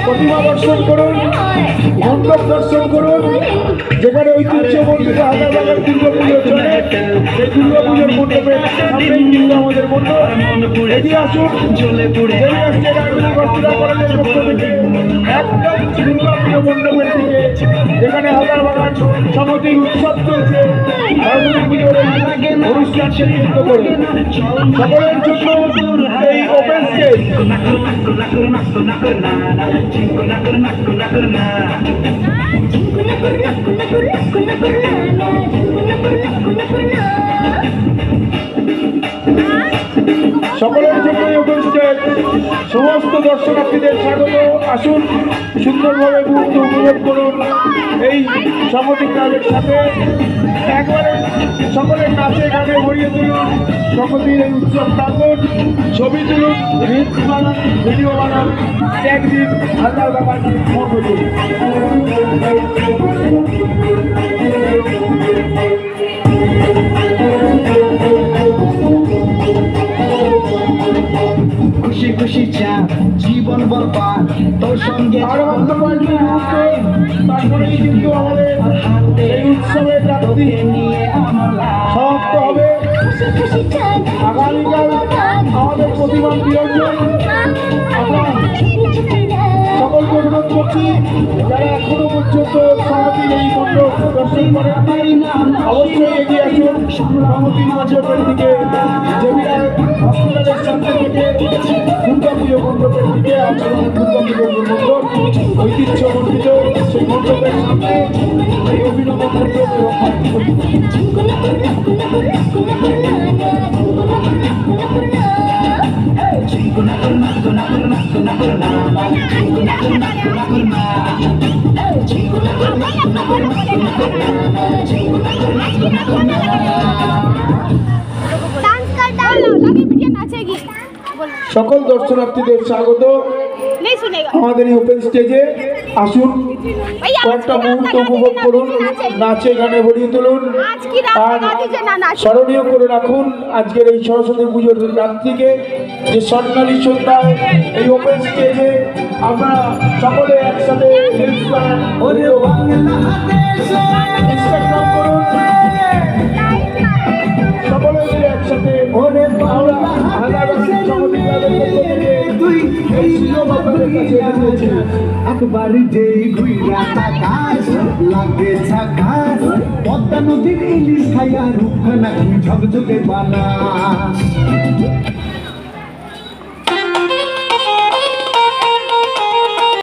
প্রতিমা দর্শন করুন, মণ্ডপ দর্শন করুন, যেখানে ঐতিহ্যমণ্ডিত হাজারবাগান দুর্গাপুজো চলে। সেই দুর্গাপুজোর মণ্ডপের সামনেই কিন্তু আমাদের মণ্ডপ। এগিয়ে আসুন, এগিয়ে আসছে রাজধানী বস্ত্রা কলেজের পক্ষ থেকে একদম দুর্গাপুজো মণ্ডপের দিকে, যেখানে হাজারবাগান সমিতির উৎসব চলছে। রাজধানী পুজোর অনুষ্ঠানকে কেন্দ্র করে সকলের জন্য এই ওপেন স্টেজ। সকলের জন্য ওপেন স্টেজ। সমস্ত দর্শনার্থীদের স্বাগত। আসুন, সুন্দরভাবে মুহূর্ত উপভোগ করুন এই সমিতি ক্লাবের সাথে। একবারে সকলের নাচে গানে ভরিয়ে তুলুন সমিতির এই উৎসব প্রাঙ্গণ। ছবি তুলুন, রিলস বানান, ভিডিও বানান, ট্যাগ দিন হাজারবাগান মণ্ডপে। খুশি খুশি চা জীবন বরবাদ তোর সঙ্গে আরো তারপরেই কিন্তু আমাদের এই উৎসবের রাত্রি সমাপ্ত হবে। আগামীকাল আমাদের প্রতিমা বিরঞ্জন। আমরা সকলকে অনুরোধ করছি, যারা এখনো পর্যন্ত সমাধির এই মণ্ডপ দর্শন করেন অবশ্যই এগিয়ে আসুন সমাধির মণ্ডপের দিকে। জেবিআর হসপিটালের সামনে থেকে দুর্গাপুজো মণ্ডপের দিকে আপনার দুর্গাপুজো মণ্ডপ ঐতিহ্যমণ্ডিত সেই মণ্ডপের সামনে এই অভিনব মণ্ডপ সকল দর্শনার্থীদের স্বাগত আমাদের এই ওপেন স্টেজে। আসুন, কয়েকটা মুহূর্ত উপভোগ করুন, নাচে গানে ভরিয়ে তুলুন আর স্মরণীয় করে রাখুন আজকের এই সরস্বতী পুজোর রাত্রিকে, যে স্বর্ণালী সন্ধ্যায় এই ওপেন স্টেজে আমরা সকলে একসাথে ইনস্টাগ্রাম করুন, সকলে মিলে একসাথে আমরা হাজারবাগান সমিতি ক্লাবের পক্ষ থেকে এই সুযোগ আপনাদের কাছে এনে দিয়েছি। একবার যেই ঘুইরা তাকাস লাগে ঝাকাস, পদ্মা নদীর ইলিশ খাইয়া রূপখানা ঝকঝকে বানা।